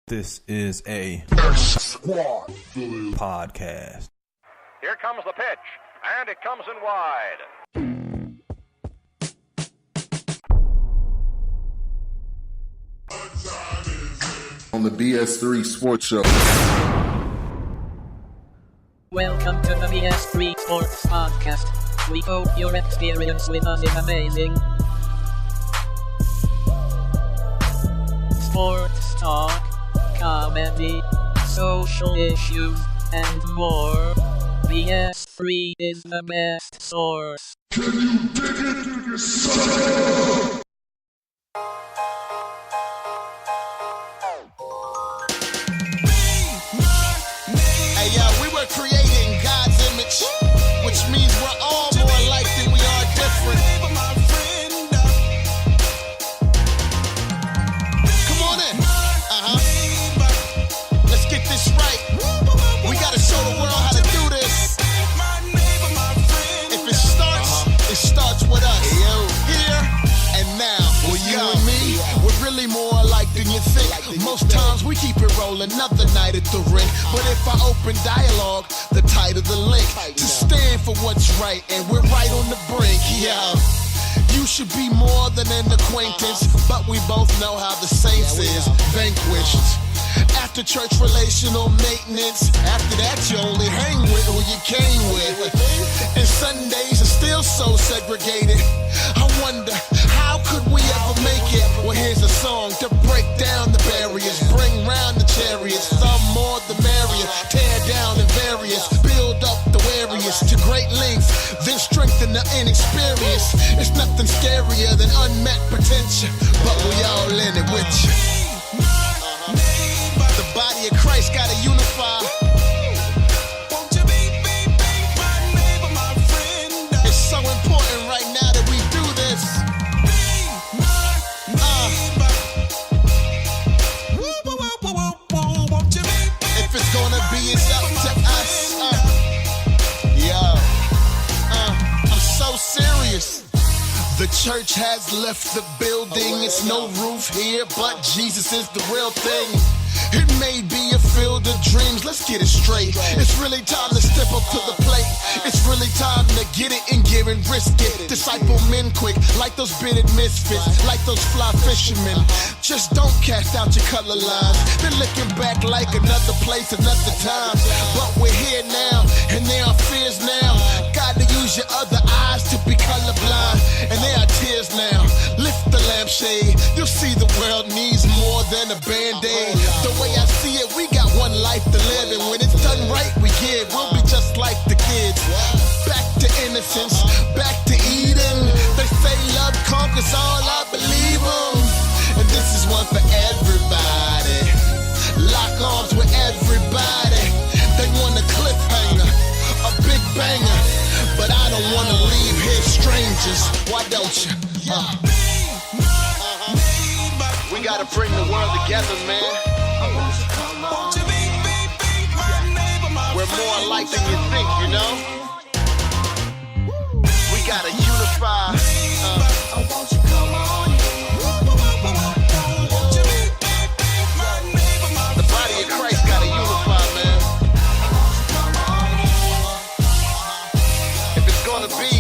This is a podcast. Here comes the pitch, and it comes in wide. On the BS3 Sports Show. Welcome to the BS3 Sports Podcast. We hope your experience with us is amazing. Sports talk, comedy, social issues, and more. BS3 is the best source. Can you dig it, son? Hey yo, we were creating God's image, which means we're all more alike than we are different. Come on in. Let's get this right. We gotta show the world how to do this. If it starts with us. Here and now. Well, you and me, we're really more alike than you think. Most times we keep it rolling, another night at the ring. But if I open dialogue, the title, the link, to stand for what's right, and we're right on the brink, yeah. You should be more than an acquaintance, but we both know how the Saints is vanquished. After church relational maintenance, after that you only hang with who you came with. And Sundays are still so segregated. I wonder, how could we ever make it? Well, here's a song to break down the barriers, bring round the chariots, some more the merrier, tear down the various, build up the warriors to great lengths, then strengthen the inexperienced. It's nothing scarier than unmet potential, but we all in it with you. The body of Christ gotta unify. It's so important right now that we do this. If it's gonna be, it's up to us. I'm so serious. The church has left the building. It's no roof here, but Jesus is the real thing. It may be a field of dreams, let's get it straight. It's really time to step up to the plate. It's really time to get it and give and risk it. Disciple men quick, like those bearded misfits, like those fly fishermen. Just don't cast out your color lines. They're looking back like another place, another time. But we're here now, and there are fears now. Got to use your other eyes to be colorblind. And there are tears now. Lift the lampshade. You'll see the world needs more than a band-aid. The way I see it, we got one life to live, and when it's done right, we give. We'll be just like the kids. Back to innocence, back to Eden. They say love conquers all, I believe them. And this is one for everybody. Lock arms with everybody. They want a cliffhanger, a big banger, but I don't want to leave here strangers. Why don't you? We gotta bring the world together, man. We're more alike than you think, you know? We gotta unify. The body of Christ gotta unify, man. If it's gonna be,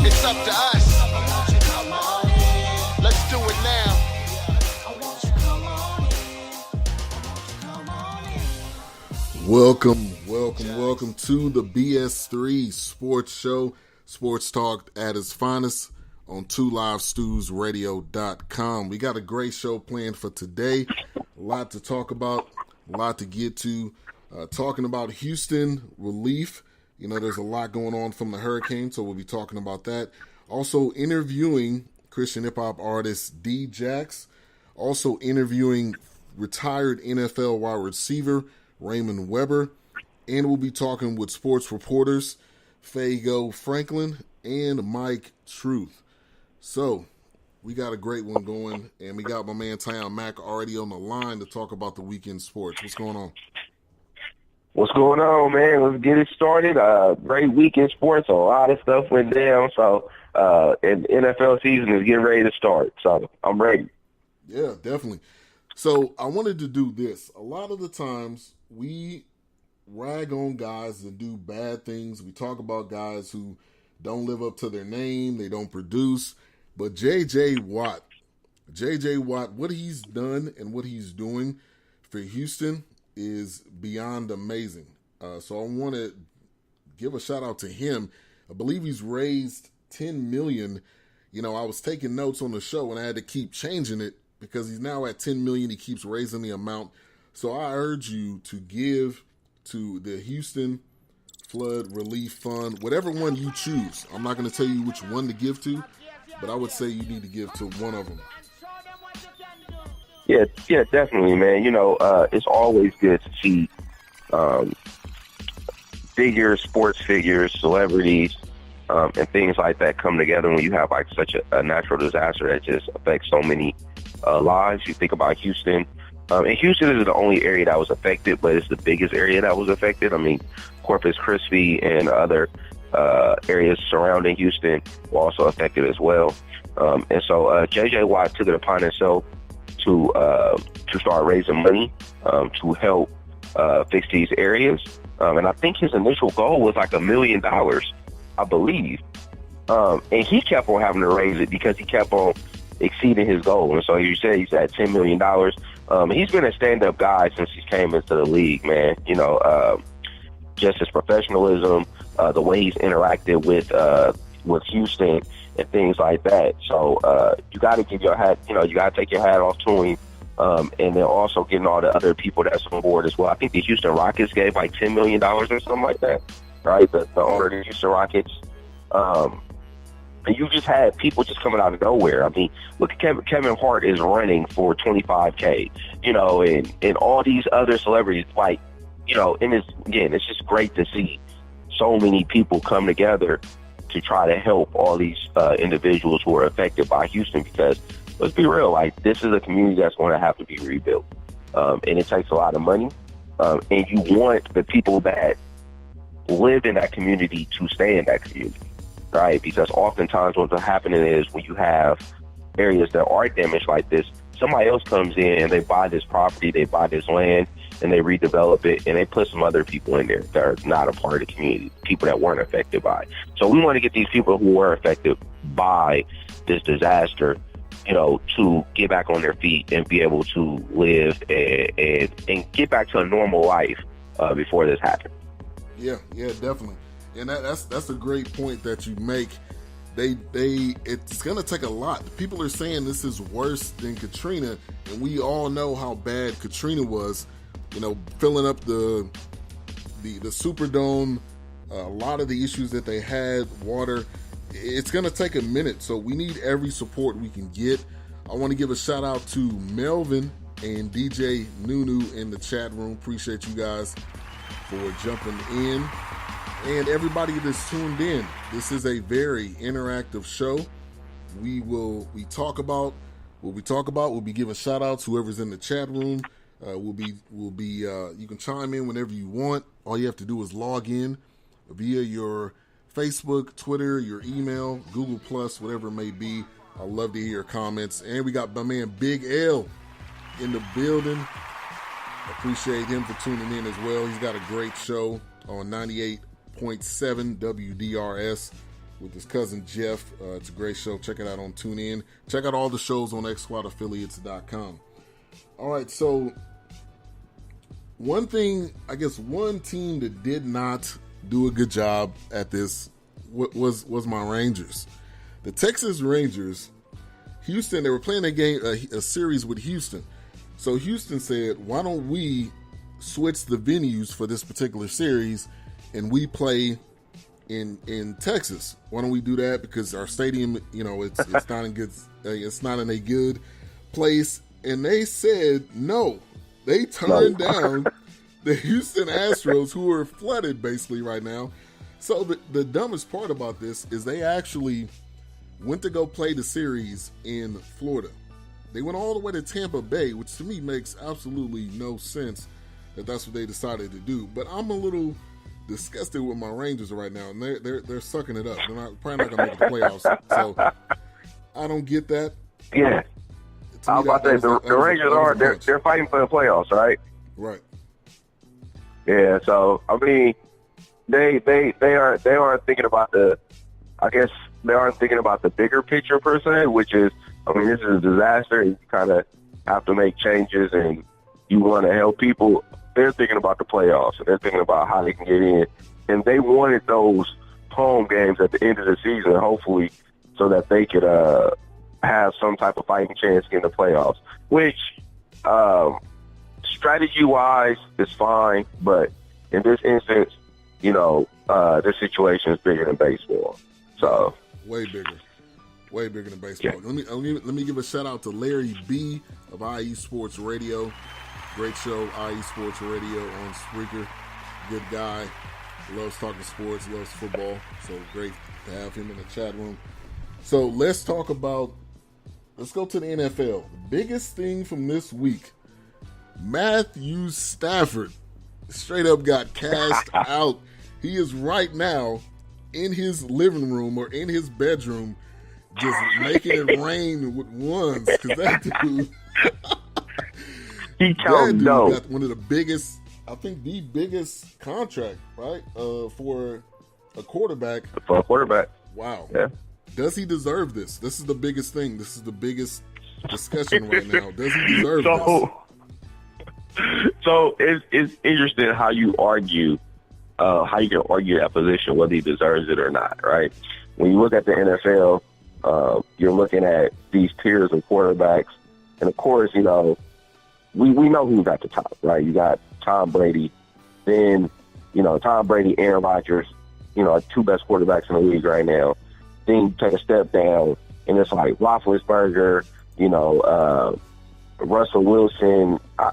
it's up to us. Let's do it now. Welcome to the BS3 Sports Show. Sports talk at its finest on 2livestewsradio.com. We got a great show planned for today. A lot to talk about, a lot to get to. Talking about Houston relief. You know, there's a lot going on from the hurricane, so we'll be talking about that. Also interviewing Christian hip-hop artist D-Jax. Also interviewing retired NFL wide receiver Raymond Weber. And we'll be talking with sports reporters Fago Franklin and Mike Truth. So, we got a great one going, and we got my man Tyjun Mack already on the line to talk about the weekend sports. What's going on? What's going on, man? Let's get it started. Great weekend sports. A lot of stuff went down, so and NFL season is getting ready to start. So I'm ready. Yeah, definitely. So I wanted to do this. A lot of the times we rag on guys that do bad things. We talk about guys who don't live up to their name. They don't produce. But J.J. Watt, what he's done and what he's doing for Houston is beyond amazing. So I want to give a shout out to him. I believe he's raised $10 million. You know, I was taking notes on the show and I had to keep changing it because he's now at $10 million. He keeps raising the amount. So I urge you to give to the Houston Flood Relief Fund, whatever one you choose. I'm not going to tell you which one to give to, but I would say you need to give to one of them. Yeah, definitely, man. You know, it's always good to see sports figures, celebrities, and things like that come together when you have like such a natural disaster that just affects so many lives. You think about Houston, and Houston is the only area that was affected, but it's the biggest area that was affected. I mean, Corpus Christi and other areas surrounding Houston were also affected as well. And so J.J. Watt took it upon himself to start raising money to help fix these areas. And I think his initial goal was like $1 million, I believe. And he kept on having to raise it because he kept on exceeding his goal. And so you said he's at $10 million. He's been a stand-up guy since he came into the league, man. You know, just his professionalism, the way he's interacted with Houston and things like that. So you got to give your hat, you know, you got to take your hat off to him. And then also getting all the other people that's on board as well. I think the Houston Rockets gave like $10 million or something like that, right? The owner of the Houston Rockets. And you just had people just coming out of nowhere. I mean, look at Kevin Hart is running for $25K, you know, and all these other celebrities, like, you know, and it's just great to see so many people come together to try to help all these individuals who are affected by Houston, because let's be real, like, this is a community that's going to have to be rebuilt. And it takes a lot of money. And you want the people that live in that community to stay in that community, right? Because oftentimes what's happening is when you have areas that are damaged like this, somebody else comes in and they buy this property, they buy this land, and they redevelop it, and they put some other people in there that are not a part of the community, people that weren't affected by it. So we want to get these people who were affected by this disaster, you know, to get back on their feet and be able to live and get back to a normal life before this happened. Yeah, definitely. And that's a great point that you make. It's going to take a lot. People are saying this is worse than Katrina, and we all know how bad Katrina was. You know, filling up the Superdome, a lot of the issues that they had, water. It's going to take a minute, so we need every support we can get. I want to give a shout out to Melvin and DJ Nunu in the chat room. Appreciate you guys for jumping in. And everybody that's tuned in. This is a very interactive show. We'll be giving shout outs to whoever's in the chat room. You can chime in whenever you want. All you have to do is log in via your Facebook, Twitter, your email, Google Plus, whatever it may be. I love to hear your comments. And we got my man Big L in the building. Appreciate him for tuning in as well. He's got a great show on 98.7 WDRS with his cousin Jeff. It's a great show. Check it out on TuneIn. Check out all the shows on xsquadaffiliates.com. All right, so one team that did not do a good job at this was my Rangers. The Texas Rangers, Houston, they were playing a series with Houston. So Houston said, why don't we switch the venues for this particular series and we play in Texas? Why don't we do that? Because our stadium, you know, it's not in a good place. And they said no. They turned down the Houston Astros, who are flooded basically right now. So the dumbest part about this is they actually went to go play the series in Florida. They went all the way to Tampa Bay, which to me makes absolutely no sense that that's what they decided to do. But I'm a little disgusted with my Rangers right now, and they're sucking it up. They're probably not going to make the playoffs. So I don't get that. Yeah. I was about to say the Rangers are they're fighting for the playoffs, right? Right. Yeah. So I mean, they aren't thinking about the. I guess they aren't thinking about the bigger picture per se, which is, I mean, this is a disaster. You kind of have to make changes, and you want to help people. They're thinking about the playoffs, and they're thinking about how they can get in. And they wanted those home games at the end of the season, hopefully, so that they could have some type of fighting chance in the playoffs, which strategy-wise is fine, but in this instance, you know, this situation is bigger than baseball. So way bigger than baseball. Yeah. Let me give a shout out to Larry B of IE Sports Radio. Great show, IE Sports Radio on Spreaker. Good guy, loves talking sports, loves football. So great to have him in the chat room. So let's go to the NFL. The biggest thing from this week, Matthew Stafford straight up got cast out. He is right now in his living room or in his bedroom just making it rain with ones, because that dude got one of the biggest, I think the biggest contract, right, for a quarterback. For a quarterback. Wow. Yeah. Does he deserve this? This is the biggest thing. This is the biggest discussion right now. Does he deserve this? So it's interesting how you argue, how you can argue that position, whether he deserves it or not, right? When you look at the NFL, you're looking at these tiers of quarterbacks, and of course, you know, we know who's at the top, right? You got Tom Brady, then, you know, Tom Brady, Aaron Rodgers, you know, two best quarterbacks in the league right now. Then you take a step down, and it's like Roethlisberger, you know, Russell Wilson. I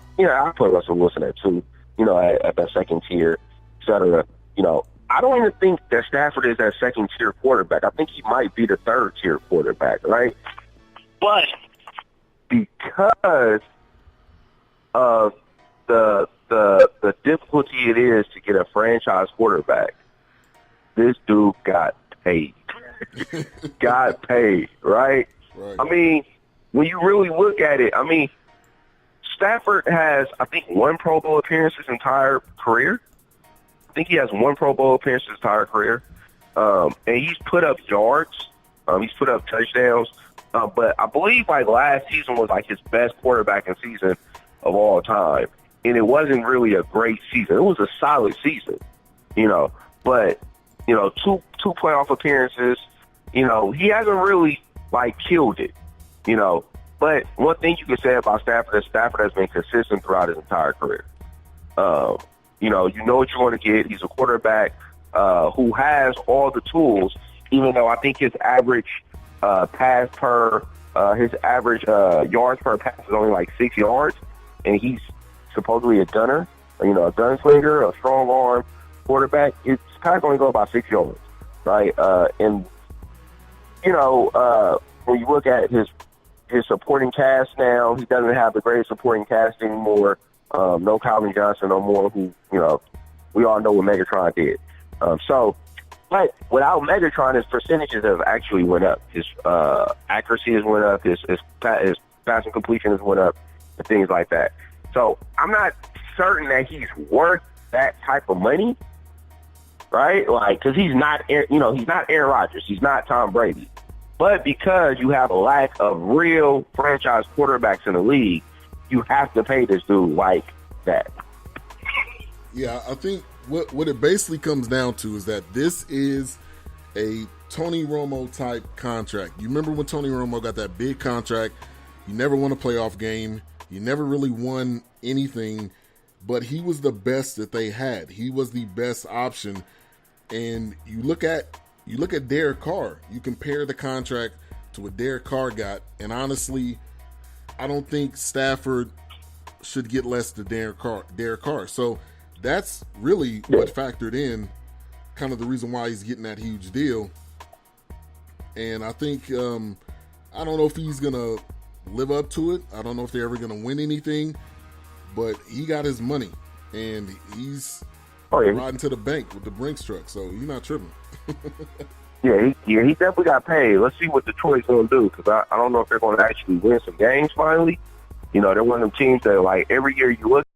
put Russell Wilson at two, you know, at that second tier, et cetera. You know, I don't even think that Stafford is that second tier quarterback. I think he might be the third tier quarterback, right? But because of the difficulty it is to get a franchise quarterback, this dude got paid. Got paid, right? I mean, when you really look at it, I mean, Stafford has, I think, one Pro Bowl appearance his entire career. I think he has one Pro Bowl appearance his entire career. And he's put up yards. He's put up touchdowns. But I believe, like, last season was, like, his best quarterbacking season of all time. And it wasn't really a great season. It was a solid season, you know. But, you know, two playoff appearances, you know, he hasn't really, like, killed it, you know. But one thing you can say about Stafford is Stafford has been consistent throughout his entire career. You know what you're going to get. He's a quarterback who has all the tools, even though I think his average yards per pass is only like 6 yards, and he's supposedly a gunner, you know, a gunslinger, a strong arm quarterback. It's kind of going to go about 6 yards, right? And, you know, when you look at his supporting cast now, he doesn't have the greatest supporting cast anymore. No Calvin Johnson no more, who, you know, we all know what Megatron did. But without Megatron, his percentages have actually went up. His accuracy has went up. His passing completion has went up, and things like that. So I'm not certain that he's worth that type of money, right? Like, because he's not Aaron Rodgers. He's not Tom Brady. But because you have a lack of real franchise quarterbacks in the league, you have to pay this dude like that. Yeah, I think what it basically comes down to is that this is a Tony Romo type contract. You remember when Tony Romo got that big contract? He never won a playoff game. He never really won anything, but he was the best that they had. He was the best option. And you look at Derek Carr. You compare the contract to what Derek Carr got, and honestly, I don't think Stafford should get less than Derek Carr. So that's really what factored in, kind of the reason why he's getting that huge deal. And I think I don't know if he's gonna live up to it. I don't know if they're ever gonna win anything, but he got his money, and he's riding to the bank with the Brinks truck. So you're not tripping. he definitely got paid. Let's see what Detroit's going to do, because I don't know if they're going to actually win some games finally. You know, they're one of them teams that, like, every year you look